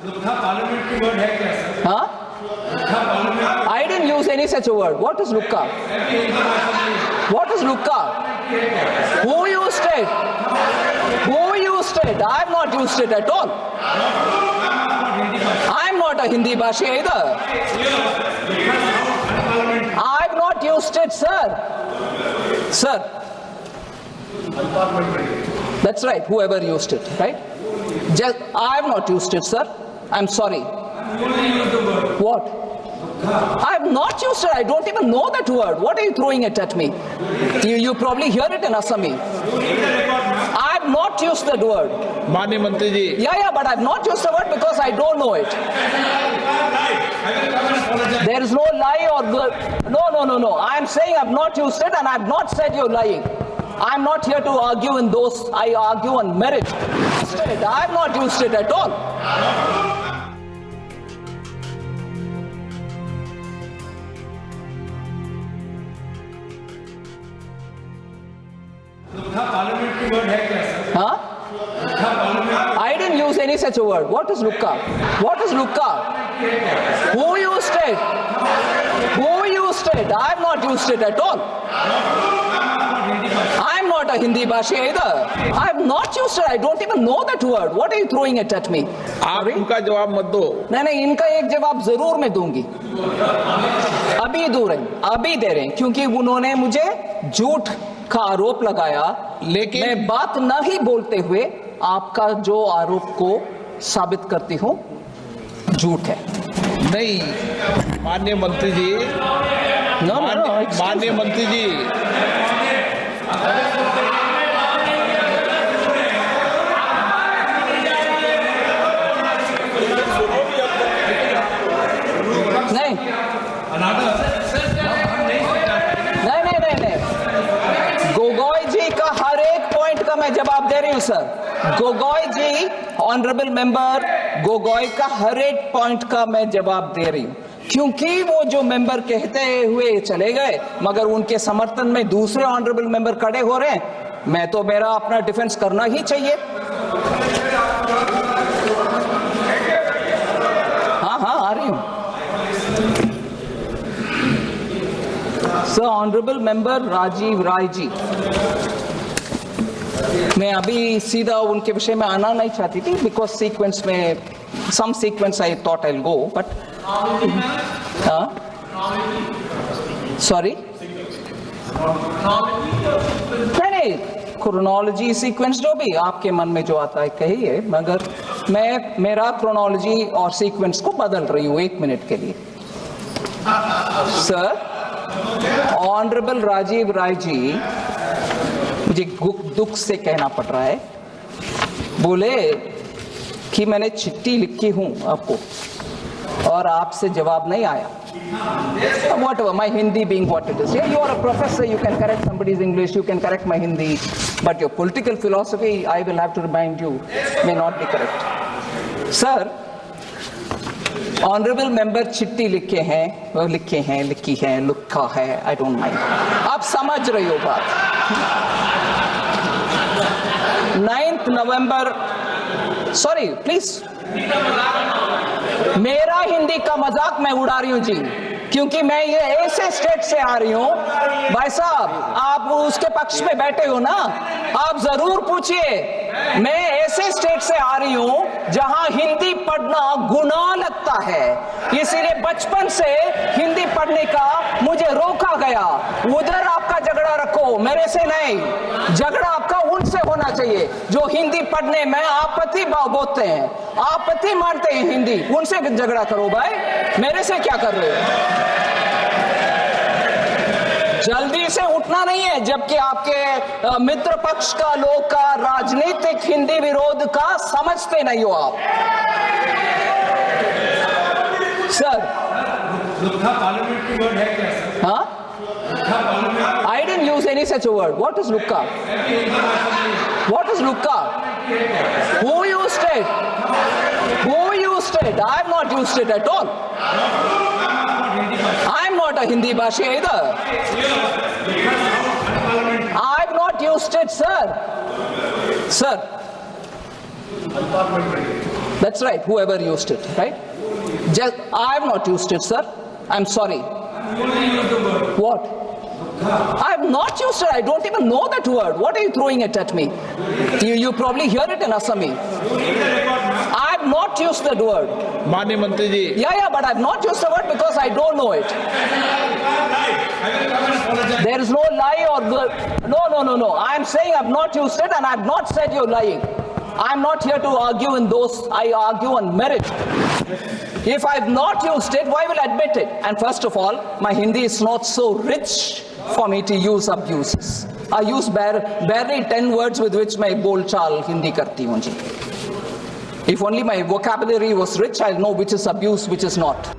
लुक्का parliamentary word है क्या sir? Huh? I didn't use any such a word. What is lukka? What is lukka? Who used it? Who used it? I have not used it at all. I am not a Hindi bhashi either. I have not used it, sir. Sir. That's right, whoever used it, right? I have not used it, sir. I'm sorry. What? I have not used it. I don't even know that word. What are you throwing it at me? You probably hear it in Assami. I have not used that word. माननीय मंत्री जी, Yeah, but I have not used the word because I don't know it. There is no lie or no. I am saying I have not used it, and I have not said you're lying. I am not here to argue in those. I argue on merit. I have not used it at all. Lucca parliamentary word है क्या sir? Huh? I didn't use any such a word. What is lukka? What is lukka? Who used it? Who used it? I have not used it at all. I am not a Hindi bhashi either. I have not used it. I don't even know that word. What are you throwing it at me? आप उनका जवाब मत दो। नहीं, इनका एक जवाब जरूर मैं दूंगी। अभी दे रहे हैं क्योंकि उन्होंने मुझे झूठ का आरोप लगाया, लेकिन मैं बात नहीं बोलते हुए आपका जो आरोप को साबित करती हूं झूठ है। नहीं, माननीय मंत्री जी, माननीय मंत्री जी, नहीं, गोगोई जी का हर एक पॉइंट का मैं जवाब दे रही हूं सर। गोगोई जी, ऑनरेबल मेंबर गोगोई का हर एक पॉइंट का मैं जवाब दे रही हूं क्योंकि वो जो मेंबर कहते हुए चले गए मगर उनके समर्थन में दूसरे ऑनरेबल मेंबर खड़े हो रहे हैं, मैं तो मेरा अपना डिफेंस करना ही चाहिए। हाँ आ रही हूं sir. Honourable member Rajiv Rai ji, मैं अभी सीधा उनके विषय में आना नहीं चाहती थी बिकॉज सीक्वेंस में some sequence I thought I will go, but sorry नहीं, क्रोनोलॉजी सीक्वेंस जो भी आपके मन में जो आता है कहिए, मगर मैं मेरा क्रोनोलॉजी और सीक्वेंस को बदल रही हूं 1 मिनट के लिए। सर, ऑनरेबल राजीव राय जी, मुझे दुख से कहना पड़ रहा है, बोले कि मैंने चिट्ठी लिखी हूं आपको और आपसे जवाब नहीं आया। Whatever, my Hindi being what it is. Yeah, you are a professor, you can correct somebody's English, you can correct my Hindi, but your political philosophy, I will have to remind you, may not be correct. Sir, honourable member चिट्ठी लिखी है, लिखा है, I don't mind. आप समझ रही हो बात। 9 नवंबर, सॉरी प्लीज, मेरा हिंदी का मजाक मैं उड़ा रही हूं जी, क्योंकि मैं ये ऐसे स्टेट से आ रही हूं। भाई साहब, आप उसके पक्ष में बैठे हो ना, आप जरूर पूछिए। मैं ऐसे स्टेट से आ रही हूं जहां हिंदी पढ़ना गुनाह लगता है, इसीलिए बचपन से हिंदी पढ़ने का मुझे रोका गया। उधर आपका झगड़ा रखो, मेरे से नहीं। झगड़ा आपका उनसे होना चाहिए जो हिंदी पढ़ने में आपत्ति बोलते हैं, आपत्ति मानते हैं हिंदी, उनसे झगड़ा करो भाई, मेरे से क्या कर रहे हो। जल्दी से उठना नहीं है, जबकि आपके मित्र पक्ष का लोग का राजनीतिक हिंदी विरोध का समझते नहीं हो आप। सर, लुक्का पार्लियामेंट्री वर्ड है क्या सर? हाँ? I didn't use any such a word. What is lukka? What is lukka? Who used it? Who used it? I have not used it at all. I am not a Hindi bhashi either. I have not used it, sir. Sir. That's That's right, whoever used it, right? Just, I have not used it, sir. I'm sorry. What? I have not used it. I don't even know that word. What are you throwing it at me? You probably hear it in Assami. I have not used that word. माननीय मंत्री जी, Yeah, but I've not used the word because I don't know it. There is no lie or no. I am saying I've not used it and I've not said you're lying. I'm not here to argue in those. I argue on merit. If I've not used it, why will I admit it? And first of all, my Hindi is not so rich for me to use abuses. I use barely 10 words with which my bol chal Hindi karti hoon ji. If only my vocabulary was rich, I'll know which is abuse, which is not.